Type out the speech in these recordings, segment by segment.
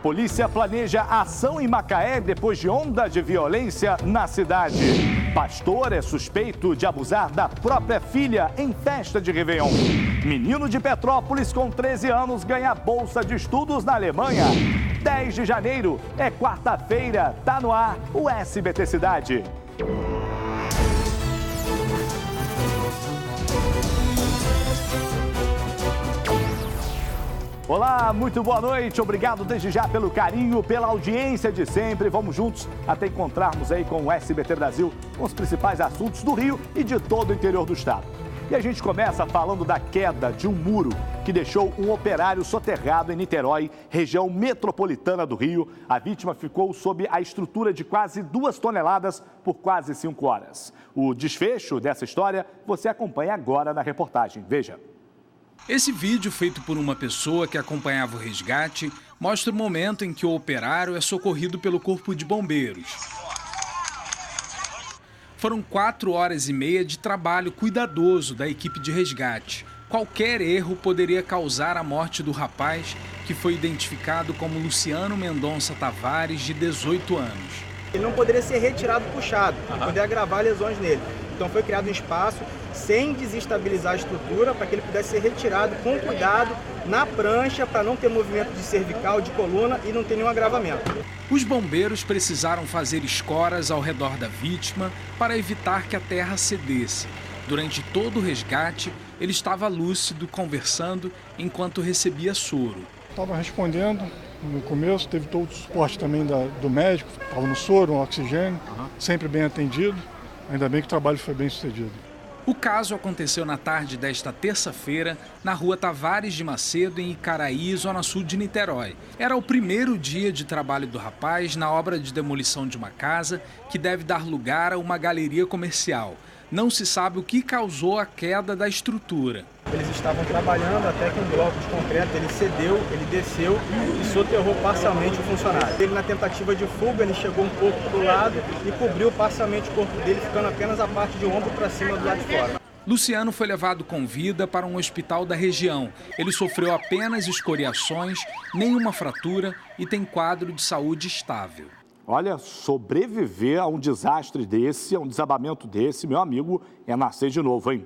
Polícia planeja ação em Macaé depois de onda de violência na cidade. Pastor é suspeito de abusar da própria filha em festa de Réveillon. Menino de Petrópolis com 13 anos ganha bolsa de estudos na Alemanha. 10 de janeiro é quarta-feira, tá no ar o SBT Cidade. Olá, muito boa noite. Obrigado desde já pelo carinho, pela audiência de sempre. Vamos juntos até encontrarmos aí com o SBT Brasil com os principais assuntos do Rio e de todo o interior do estado. E a gente começa falando da queda de um muro que deixou um operário soterrado em Niterói, região metropolitana do Rio. A vítima ficou sob a estrutura de quase 2 toneladas por quase 5 horas. O desfecho dessa história você acompanha agora na reportagem. Veja. Esse vídeo, feito por uma pessoa que acompanhava o resgate, mostra o momento em que o operário é socorrido pelo Corpo de Bombeiros. Foram 4 horas e meia de trabalho cuidadoso da equipe de resgate. Qualquer erro poderia causar a morte do rapaz, que foi identificado como Luciano Mendonça Tavares, de 18 anos. Ele não poderia ser retirado puxado, poderia agravar lesões nele. Então foi criado um espaço sem desestabilizar a estrutura para que ele pudesse ser retirado com cuidado na prancha para não ter movimento de cervical, de coluna e não ter nenhum agravamento. Os bombeiros precisaram fazer escoras ao redor da vítima para evitar que a terra cedesse. Durante todo o resgate, ele estava lúcido, conversando enquanto recebia soro. Estava respondendo no começo, teve todo o suporte também do médico, estava no soro, no oxigênio, sempre bem atendido. Ainda bem que o trabalho foi bem sucedido. O caso aconteceu na tarde desta terça-feira, na rua Tavares de Macedo, em Icaraí, zona sul de Niterói. Era o primeiro dia de trabalho do rapaz na obra de demolição de uma casa que deve dar lugar a uma galeria comercial. Não se sabe o que causou a queda da estrutura. Eles estavam trabalhando até que um bloco de concreto ele cedeu, ele desceu e soterrou parcialmente o funcionário. Ele, na tentativa de fuga, ele chegou um pouco para o lado e cobriu parcialmente o corpo dele, ficando apenas a parte de ombro para cima do lado de fora. Luciano foi levado com vida para um hospital da região. Ele sofreu apenas escoriações, nenhuma fratura e tem quadro de saúde estável. Olha, sobreviver a um desastre desse, a um desabamento desse, meu amigo, é nascer de novo, hein?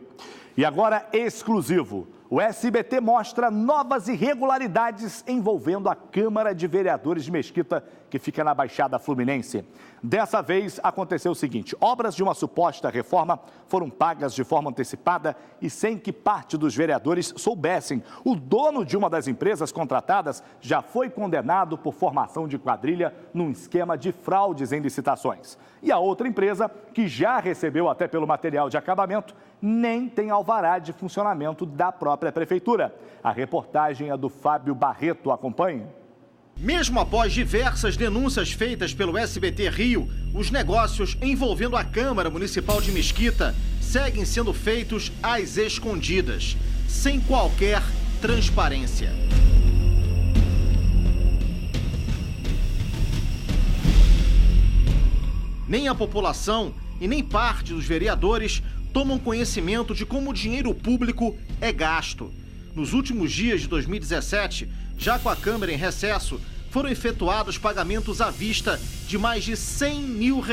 E agora, exclusivo, o SBT mostra novas irregularidades envolvendo a Câmara de Vereadores de Mesquita, que fica na Baixada Fluminense. Dessa vez, aconteceu o seguinte: obras de uma suposta reforma foram pagas de forma antecipada e sem que parte dos vereadores soubessem. O dono de uma das empresas contratadas já foi condenado por formação de quadrilha num esquema de fraudes em licitações. E a outra empresa, que já recebeu até pelo material de acabamento, nem tem alvará de funcionamento da própria prefeitura. A reportagem é do Fábio Barreto. Acompanhe. Mesmo após diversas denúncias feitas pelo SBT Rio, os negócios envolvendo a Câmara Municipal de Mesquita seguem sendo feitos às escondidas, sem qualquer transparência. Nem a população e nem parte dos vereadores tomam conhecimento de como o dinheiro público é gasto. Nos últimos dias de 2017, já com a Câmara em recesso, foram efetuados pagamentos à vista de mais de R$100 mil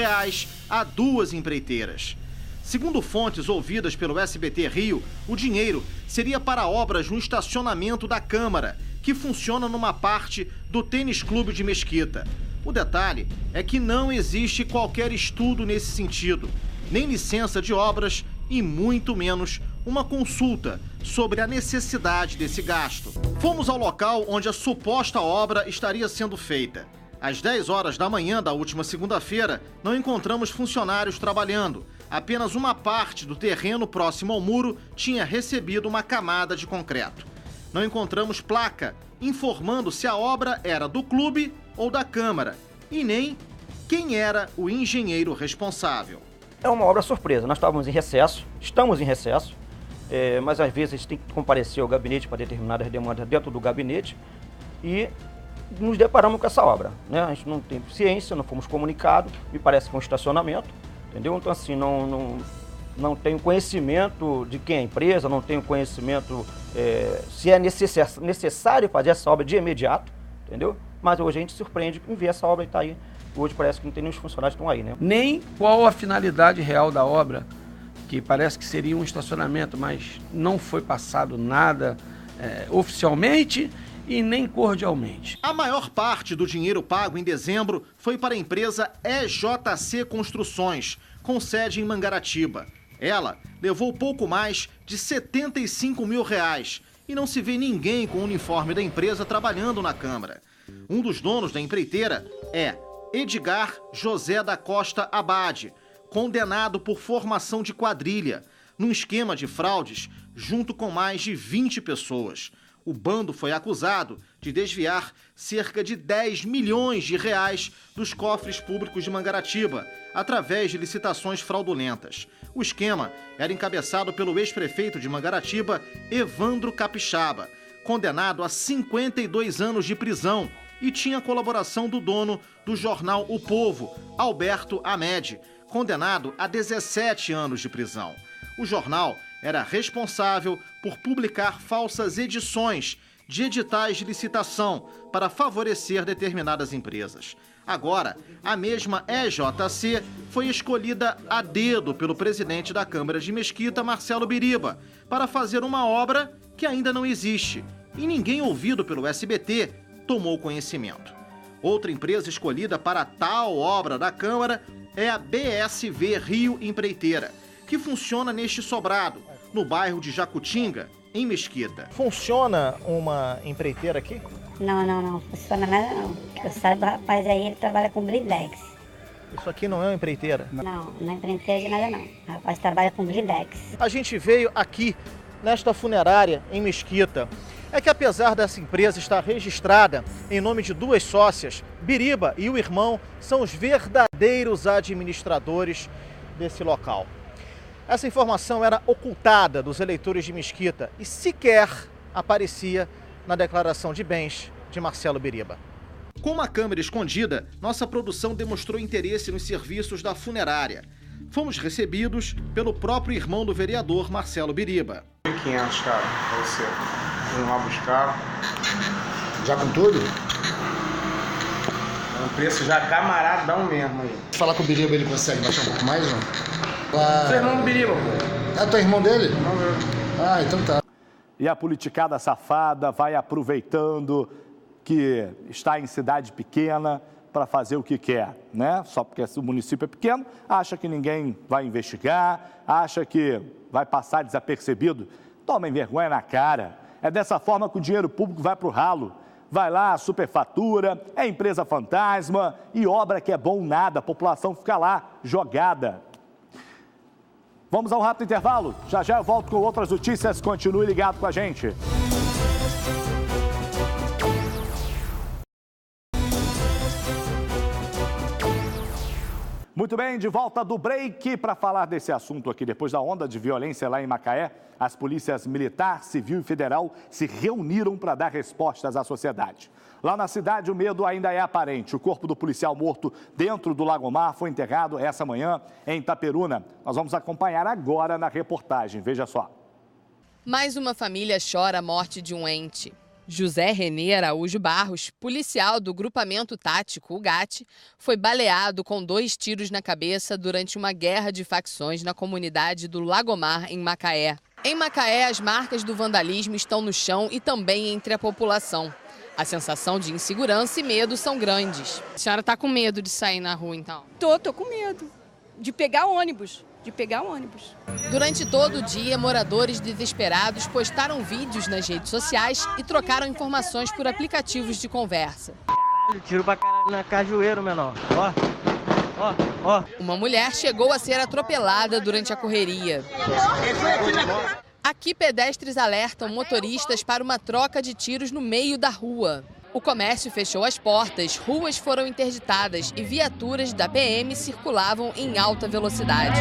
a 2 empreiteiras. Segundo fontes ouvidas pelo SBT Rio, o dinheiro seria para obras no estacionamento da Câmara, que funciona numa parte do Tênis Clube de Mesquita. O detalhe é que não existe qualquer estudo nesse sentido, nem licença de obras e muito menos uma consulta sobre a necessidade desse gasto. Fomos ao local onde a suposta obra estaria sendo feita. Às 10 horas da manhã da última segunda-feira, não encontramos funcionários trabalhando. Apenas uma parte do terreno próximo ao muro tinha recebido uma camada de concreto. Não encontramos placa informando se a obra era do clube ou da Câmara e nem quem era o engenheiro responsável. É uma obra surpresa. Nós estamos em recesso, mas às vezes a gente tem que comparecer ao gabinete para determinadas demandas dentro do gabinete e nos deparamos com essa obra, né? A gente não tem ciência, não fomos comunicados, me parece que é um estacionamento, entendeu? Então assim, não tenho conhecimento de quem é a empresa, não tenho conhecimento se é necessário fazer essa obra de imediato, entendeu? mas hoje a gente se surpreende em ver essa obra e tá aí. Hoje parece que não tem nenhum funcionários que estão aí, né? Nem qual a finalidade real da obra, que parece que seria um estacionamento, mas não foi passado nada oficialmente e nem cordialmente. A maior parte do dinheiro pago em dezembro foi para a empresa EJC Construções, com sede em Mangaratiba. Ela levou pouco mais de R$ 75 mil e não se vê ninguém com o uniforme da empresa trabalhando na Câmara. Um dos donos da empreiteira é Edgar José da Costa Abade, condenado por formação de quadrilha, num esquema de fraudes junto com mais de 20 pessoas. O bando foi acusado de desviar cerca de 10 milhões de reais dos cofres públicos de Mangaratiba, através de licitações fraudulentas. O esquema era encabeçado pelo ex-prefeito de Mangaratiba, Evandro Capixaba, condenado a 52 anos de prisão, e tinha colaboração do dono do jornal O Povo, Alberto Amed, condenado a 17 anos de prisão. O jornal era responsável por publicar falsas edições de editais de licitação para favorecer determinadas empresas. Agora, a mesma EJC foi escolhida a dedo pelo presidente da Câmara de Mesquita, Marcelo Biriba, para fazer uma obra que ainda não existe e ninguém ouvido pelo SBT tomou conhecimento. Outra empresa escolhida para tal obra da Câmara é a BSV Rio Empreiteira, que funciona neste sobrado, no bairro de Jacutinga, em Mesquita. Funciona uma empreiteira aqui? Não funciona nada não. Eu saiba, o rapaz aí, ele trabalha com blindex. Isso aqui não é uma empreiteira? Não é empreiteira de nada não. O rapaz trabalha com blindex. A gente veio aqui, nesta funerária, em Mesquita. É que apesar dessa empresa estar registrada em nome de duas sócias, Biriba e o irmão são os verdadeiros administradores desse local. Essa informação era ocultada dos eleitores de Mesquita e sequer aparecia na declaração de bens de Marcelo Biriba. Com uma câmera escondida, nossa produção demonstrou interesse nos serviços da funerária. Fomos recebidos pelo próprio irmão do vereador Marcelo Biriba. 1.500, cara, pra você. Vamos lá buscar. Já com tudo? O preço já camaradão mesmo aí. Se falar com o Biriba, ele consegue baixar um pouco mais, não? Você é irmão do Biriba, pô. É teu irmão dele? Não, meu. Ah, então tá. E a politicada safada vai aproveitando que está em cidade pequena para fazer o que quer, né? Só porque o município é pequeno, acha que ninguém vai investigar, acha que vai passar desapercebido. Tomem vergonha na cara. É dessa forma que o dinheiro público vai para o ralo. Vai lá, superfatura, é empresa fantasma e obra que é bom nada, a população fica lá jogada. Vamos a um rápido intervalo? Já eu volto com outras notícias, continue ligado com a gente. Muito bem, de volta do break para falar desse assunto aqui. Depois da onda de violência lá em Macaé, as polícias militar, civil e federal se reuniram para dar respostas à sociedade. Lá na cidade, o medo ainda é aparente. O corpo do policial morto dentro do Lagomar foi enterrado essa manhã em Itaperuna. Nós vamos acompanhar agora na reportagem. Veja só. Mais uma família chora a morte de um ente. José Renê Araújo Barros, policial do grupamento tático, o GAT, foi baleado com 2 tiros na cabeça durante uma guerra de facções na comunidade do Lagomar, em Macaé. Em Macaé, as marcas do vandalismo estão no chão e também entre a população. A sensação de insegurança e medo são grandes. A senhora está com medo de sair na rua, então? Tô com medo de pegar ônibus. Durante todo o dia, moradores desesperados postaram vídeos nas redes sociais e trocaram informações por aplicativos de conversa. Caralho, tiro pra caralho na cajueiro, menor. Ó. Uma mulher chegou a ser atropelada durante a correria. Aqui, pedestres alertam motoristas para uma troca de tiros no meio da rua. O comércio fechou as portas, ruas foram interditadas e viaturas da PM circulavam em alta velocidade.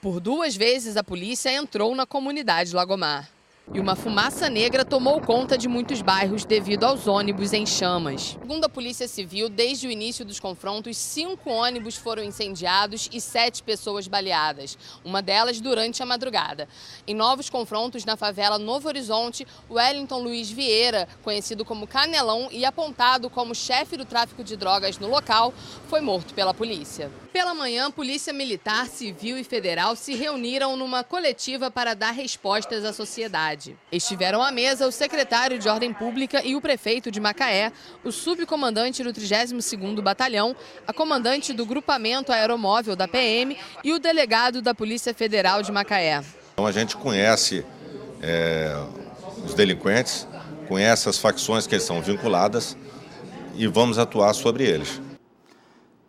Por 2 vezes, a polícia entrou na comunidade Lagomar. E uma fumaça negra tomou conta de muitos bairros devido aos ônibus em chamas. Segundo a Polícia Civil, desde o início dos confrontos, 5 ônibus foram incendiados e 7 pessoas baleadas, uma delas durante a madrugada. Em novos confrontos na favela Novo Horizonte, Wellington Luiz Vieira, conhecido como Canelão e apontado como chefe do tráfico de drogas no local, foi morto pela polícia. Pela manhã, Polícia Militar, Civil e Federal se reuniram numa coletiva para dar respostas à sociedade. Estiveram à mesa o secretário de Ordem Pública e o prefeito de Macaé, o subcomandante do 32º Batalhão, a comandante do grupamento aeromóvel da PM e o delegado da Polícia Federal de Macaé. Então a gente conhece os delinquentes, conhece as facções que eles são vinculadas e vamos atuar sobre eles.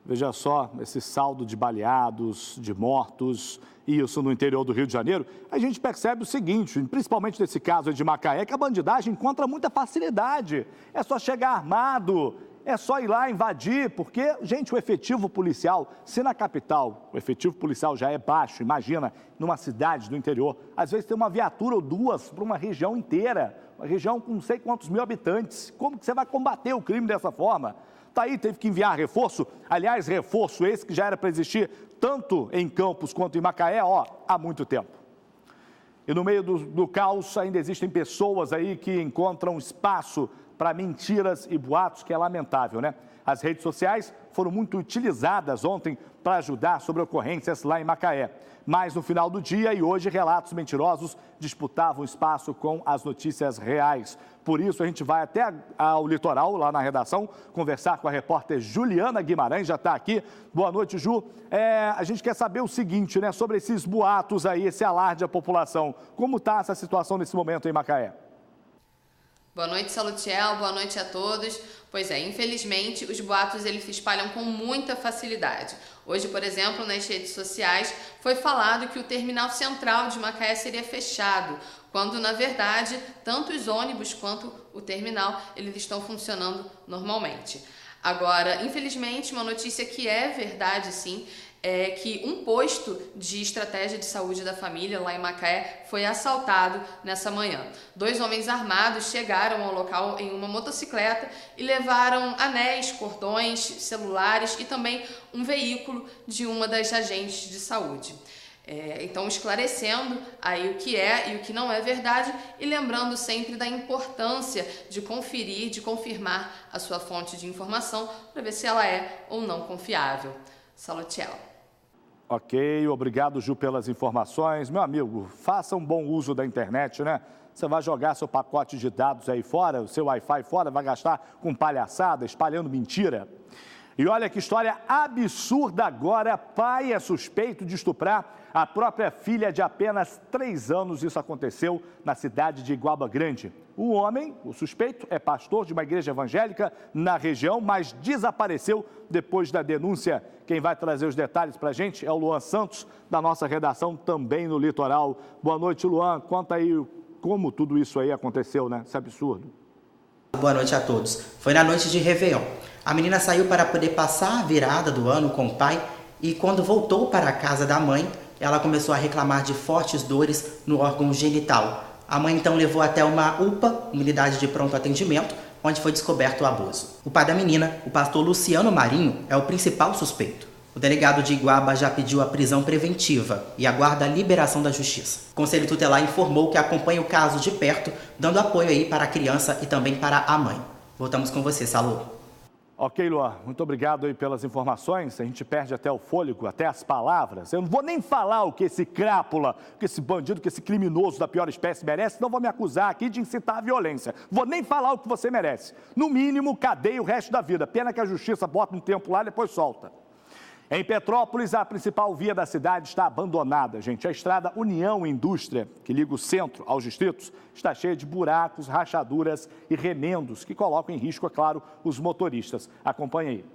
Veja só esse saldo de baleados, de mortos, isso no interior do Rio de Janeiro. A gente percebe o seguinte, principalmente nesse caso de Macaé, que a bandidagem encontra muita facilidade. É só chegar armado, é só ir lá invadir, porque, gente, o efetivo policial, se na capital o efetivo policial já é baixo, imagina, numa cidade do interior, às vezes tem uma viatura ou duas para uma região inteira, uma região com não sei quantos mil habitantes. Como que você vai combater o crime dessa forma? Tá aí, teve que enviar reforço, aliás, reforço esse que já era para existir tanto em Campos quanto em Macaé, há muito tempo. E no meio do caos ainda existem pessoas aí que encontram espaço para mentiras e boatos, que é lamentável, né? As redes sociais foram muito utilizadas ontem para ajudar sobre ocorrências lá em Macaé. Mas no final do dia e hoje, relatos mentirosos disputavam espaço com as notícias reais. Por isso, a gente vai até ao litoral, lá na redação, conversar com a repórter Juliana Guimarães, já está aqui. Boa noite, Ju. A gente quer saber o seguinte, né, sobre esses boatos aí, esse alarde à população. Como está essa situação nesse momento em Macaé? Boa noite, Salutiel. Boa noite a todos. Pois é, infelizmente, os boatos eles se espalham com muita facilidade. Hoje, por exemplo, nas redes sociais, foi falado que o terminal central de Macaé seria fechado, quando, na verdade, tanto os ônibus quanto o terminal, eles estão funcionando normalmente. Agora, infelizmente, uma notícia que é verdade, sim, é que um posto de estratégia de saúde da família lá em Macaé foi assaltado nessa manhã. 2 homens armados chegaram ao local em uma motocicleta e levaram anéis, cordões, celulares e também um veículo de uma das agentes de saúde. Então, esclarecendo aí o que é e o que não é verdade e lembrando sempre da importância de conferir, de confirmar a sua fonte de informação para ver se ela é ou não confiável. Salutiel. Ok, obrigado, Ju, pelas informações. Meu amigo, faça um bom uso da internet, né? Você vai jogar seu pacote de dados aí fora, o seu Wi-Fi fora, vai gastar com palhaçada, espalhando mentira. E olha que história absurda agora, pai é suspeito de estuprar a própria filha de apenas 3 anos. Isso aconteceu na cidade de Iguaba Grande. O homem, o suspeito, é pastor de uma igreja evangélica na região, mas desapareceu depois da denúncia. Quem vai trazer os detalhes para a gente é o Luan Santos, da nossa redação também no litoral. Boa noite, Luan. Conta aí como tudo isso aí aconteceu, né? Esse absurdo. Boa noite a todos. Foi na noite de Réveillon. A menina saiu para poder passar a virada do ano com o pai e quando voltou para a casa da mãe, ela começou a reclamar de fortes dores no órgão genital. A mãe então levou até uma UPA, unidade de pronto atendimento, onde foi descoberto o abuso. O pai da menina, o pastor Luciano Marinho, é o principal suspeito. O delegado de Iguaba já pediu a prisão preventiva e aguarda a liberação da justiça. O Conselho Tutelar informou que acompanha o caso de perto, dando apoio aí para a criança e também para a mãe. Voltamos com você, Salu. Ok, Luan, muito obrigado aí pelas informações. A gente perde até o fôlego, até as palavras. Eu não vou nem falar o que esse crápula, que esse bandido, que esse criminoso da pior espécie merece, não vou me acusar aqui de incitar a violência. Vou nem falar o que você merece. No mínimo, cadeia o resto da vida. Pena que a justiça bota um tempo lá e depois solta. Em Petrópolis, a principal via da cidade está abandonada, gente. A estrada União Indústria, que liga o centro aos distritos, está cheia de buracos, rachaduras e remendos que colocam em risco, é claro, os motoristas. Acompanhe aí.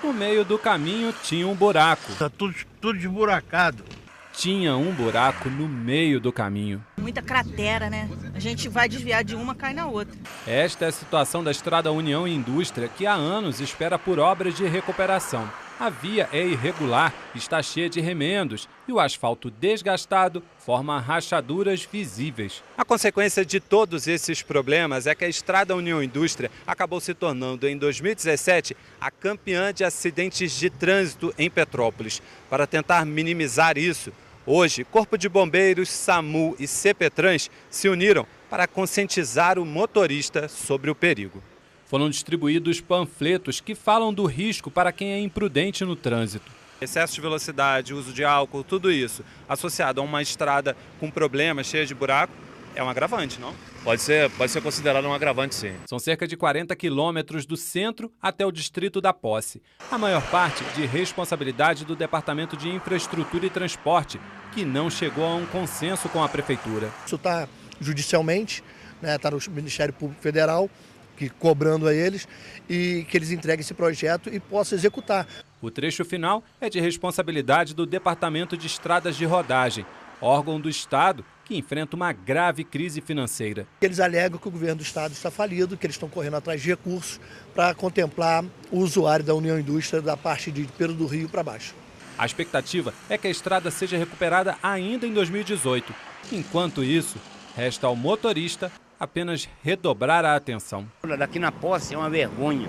No meio do caminho tinha um buraco. Está tudo esburacado. Tinha um buraco no meio do caminho. Muita cratera, né? A gente vai desviar de uma, cai na outra. Esta é a situação da estrada União Indústria, que há anos espera por obras de recuperação. A via é irregular, está cheia de remendos e o asfalto desgastado forma rachaduras visíveis. A consequência de todos esses problemas é que a Estrada União Indústria acabou se tornando, em 2017, a campeã de acidentes de trânsito em Petrópolis. Para tentar minimizar isso, hoje, Corpo de Bombeiros, SAMU e CPTrans se uniram para conscientizar o motorista sobre o perigo. Foram distribuídos panfletos que falam do risco para quem é imprudente no trânsito. Excesso de velocidade, uso de álcool, tudo isso, associado a uma estrada com problemas, cheia de buraco, é um agravante, não? Pode ser considerado um agravante, sim. São cerca de 40 quilômetros do centro até o distrito da Posse. A maior parte de responsabilidade do Departamento de Infraestrutura e Transporte, que não chegou a um consenso com a Prefeitura. Isso está judicialmente, está no Ministério Público Federal, que cobrando a eles, e que eles entreguem esse projeto e possam executar. O trecho final é de responsabilidade do Departamento de Estradas de Rodagem, órgão do Estado que enfrenta uma grave crise financeira. Eles alegam que o governo do Estado está falido, que eles estão correndo atrás de recursos para contemplar o usuário da União Indústria da parte de Pedro do Rio para baixo. A expectativa é que a estrada seja recuperada ainda em 2018. Enquanto isso, resta ao motorista apenas redobrar a atenção. Daqui na Posse é uma vergonha,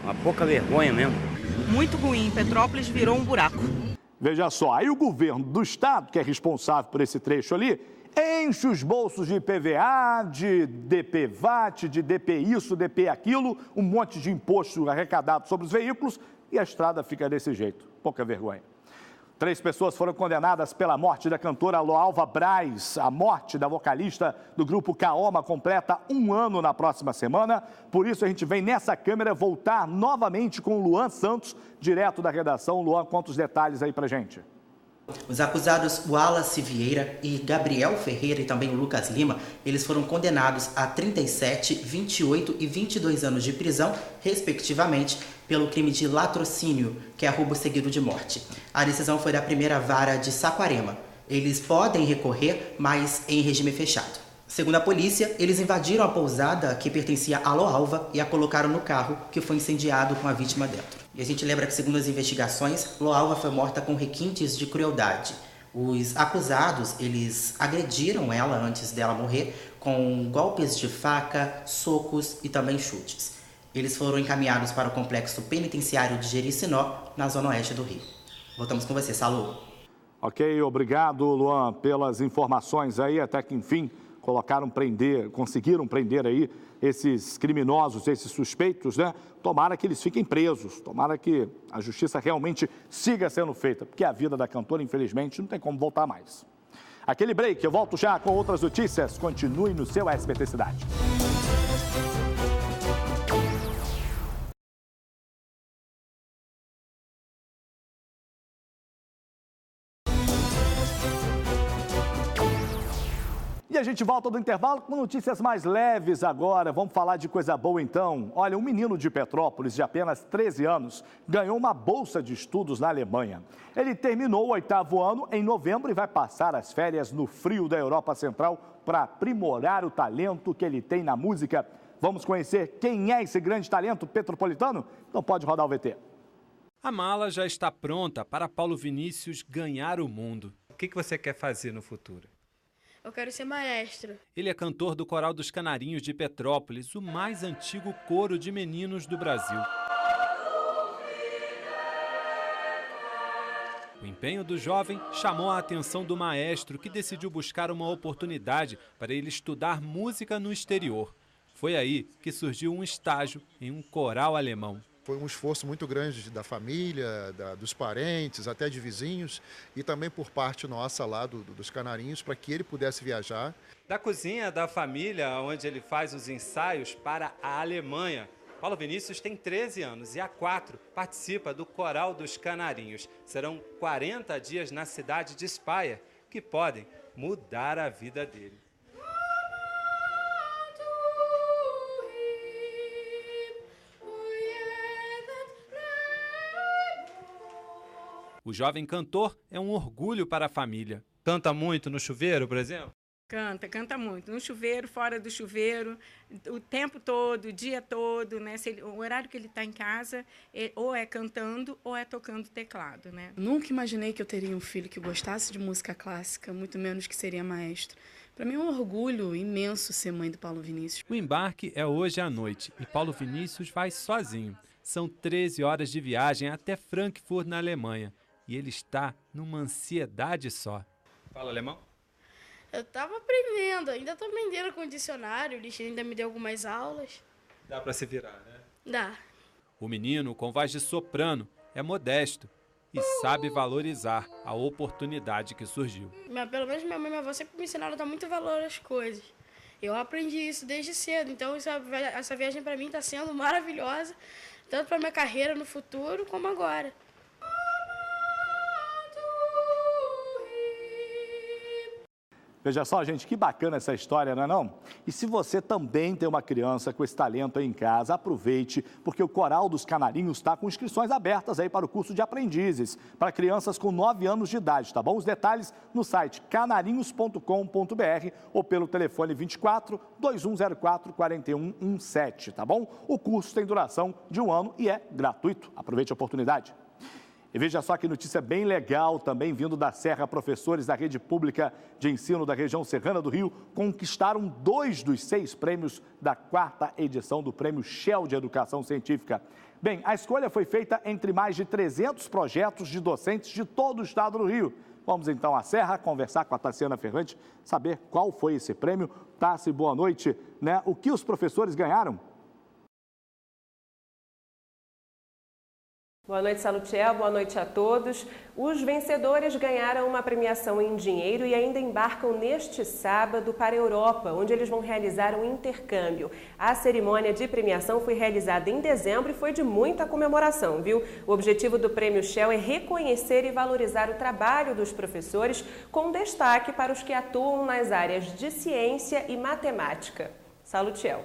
uma pouca vergonha mesmo. Muito ruim, Petrópolis virou um buraco. Veja só, aí o governo do estado, que é responsável por esse trecho ali, enche os bolsos de IPVA, de DPVAT, de DP isso, DP aquilo, um monte de imposto arrecadado sobre os veículos e a estrada fica desse jeito. Pouca vergonha. 3 pessoas foram condenadas pela morte da cantora Loalva Braz. A morte da vocalista do grupo Kaoma completa 1 ano na próxima semana. Por isso a gente vem nessa câmera voltar novamente com o Luan Santos, direto da redação. Luan, conta os detalhes aí pra gente. Os acusados Wallace Vieira e Gabriel Ferreira e também o Lucas Lima, eles foram condenados a 37, 28 e 22 anos de prisão, respectivamente, pelo crime de latrocínio, que é roubo seguido de morte. A decisão foi da primeira vara de Saquarema. Eles podem recorrer, mas em regime fechado. Segundo a polícia, eles invadiram a pousada que pertencia a Loalva e a colocaram no carro, que foi incendiado com a vítima dentro. E a gente lembra que, segundo as investigações, Loalva foi morta com requintes de crueldade. Os acusados, eles agrediram ela antes dela morrer com golpes de faca, socos e também chutes. Eles foram encaminhados para o complexo penitenciário de Jericinó, na zona oeste do Rio. Voltamos com você, Salu. Ok, obrigado, Luan, pelas informações aí, até que enfim conseguiram prender aí esses criminosos, esses suspeitos, né? Tomara que eles fiquem presos, tomara que a justiça realmente siga sendo feita, porque a vida da cantora, infelizmente, não tem como voltar mais. Aquele break, eu volto já com outras notícias, continue no seu SBT Cidade. E a gente volta do intervalo com notícias mais leves agora. Vamos falar de coisa boa então. Olha, um menino de Petrópolis de apenas 13 anos ganhou uma bolsa de estudos na Alemanha. Ele terminou o 8º ano em novembro e vai passar as férias no frio da Europa Central para aprimorar o talento que ele tem na música. Vamos conhecer quem é esse grande talento petropolitano? Então pode rodar o VT. A mala já está pronta para Paulo Vinícius ganhar o mundo. O que você quer fazer no futuro? Eu quero ser maestro. Ele é cantor do Coral dos Canarinhos de Petrópolis, o mais antigo coro de meninos do Brasil. O empenho do jovem chamou a atenção do maestro, que decidiu buscar uma oportunidade para ele estudar música no exterior. Foi aí que surgiu um estágio em um coral alemão. Foi um esforço muito grande da família, dos parentes, até de vizinhos, e também por parte nossa lá dos Canarinhos, para que ele pudesse viajar. Da cozinha da família, onde ele faz os ensaios, para a Alemanha. Paulo Vinícius tem 13 anos e há 4 participa do Coral dos Canarinhos. Serão 40 dias na cidade de Speyer que podem mudar a vida dele. O jovem cantor é um orgulho para a família. Canta muito no chuveiro, por exemplo? Canta muito. No chuveiro, fora do chuveiro, o tempo todo, o dia todo, né? O horário que ele está em casa, ou é cantando ou é tocando teclado, né? Nunca imaginei que eu teria um filho que gostasse de música clássica, muito menos que seria maestro. Para mim é um orgulho imenso ser mãe do Paulo Vinícius. O embarque é hoje à noite e Paulo Vinícius vai sozinho. São 13 horas de viagem até Frankfurt, na Alemanha. E ele está numa ansiedade só. Fala alemão? Eu estava aprendendo, ainda estou aprendendo com o dicionário, o Lixe ainda me deu algumas aulas. Dá para se virar, né? Dá. O menino, com voz de soprano, é modesto e sabe valorizar a oportunidade que surgiu. Pelo menos minha mãe e minha avó sempre me ensinaram a dar muito valor às coisas. Eu aprendi isso desde cedo, então essa viagem para mim está sendo maravilhosa, tanto para minha carreira no futuro como agora. Veja só, gente, que bacana essa história, não é não? E se você também tem uma criança com esse talento aí em casa, aproveite, porque o Coral dos Canarinhos está com inscrições abertas aí para o curso de aprendizes, para crianças com 9 anos de idade, tá bom? Os detalhes no site canarinhos.com.br ou pelo telefone 24 2104 4117, tá bom? O curso tem duração de 1 ano e é gratuito. Aproveite a oportunidade. E veja só que notícia bem legal também vindo da Serra. Professores da rede pública de ensino da região serrana do Rio conquistaram 2 dos 6 prêmios da 4ª edição do Prêmio Shell de Educação Científica. Bem, a escolha foi feita entre mais de 300 projetos de docentes de todo o estado do Rio. Vamos então à Serra conversar com a Tassiana Ferrante, saber qual foi esse prêmio. Tassi, boa noite, né? O que os professores ganharam? Boa noite, Salutiel. Boa noite a todos. Os vencedores ganharam uma premiação em dinheiro e ainda embarcam neste sábado para a Europa, onde eles vão realizar um intercâmbio. A cerimônia de premiação foi realizada em dezembro e foi de muita comemoração, viu? O objetivo do Prêmio Shell é reconhecer e valorizar o trabalho dos professores, com destaque para os que atuam nas áreas de ciência e matemática. Salutiel.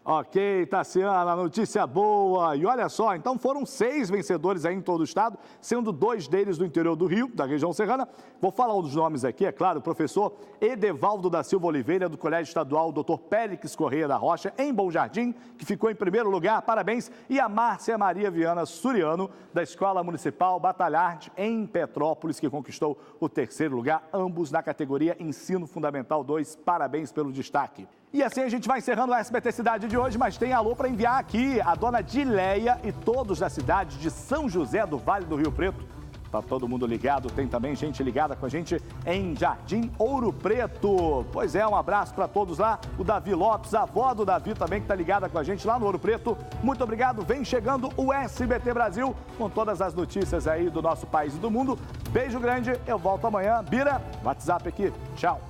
Ok, Tassiana, notícia boa. E olha só, então foram 6 vencedores aí em todo o estado, sendo 2 deles do interior do Rio, da região serrana. Vou falar um dos nomes aqui, é claro, o professor Edevaldo da Silva Oliveira, do Colégio Estadual Dr. Périx Correia da Rocha, em Bom Jardim, que ficou em primeiro lugar, parabéns. E a Márcia Maria Viana Suriano, da Escola Municipal Batalharte, em Petrópolis, que conquistou o 3º lugar, ambos na categoria Ensino Fundamental 2, parabéns pelo destaque. E assim a gente vai encerrando o SBT Cidade de hoje, mas tem alô para enviar aqui. A dona Dileia e todos da cidade de São José do Vale do Rio Preto. Tá todo mundo ligado, tem também gente ligada com a gente em Jardim Ouro Preto. Pois é, um abraço para todos lá. O Davi Lopes, a avó do Davi também que tá ligada com a gente lá no Ouro Preto. Muito obrigado, vem chegando o SBT Brasil com todas as notícias aí do nosso país e do mundo. Beijo grande, eu volto amanhã. Bira, WhatsApp aqui, tchau.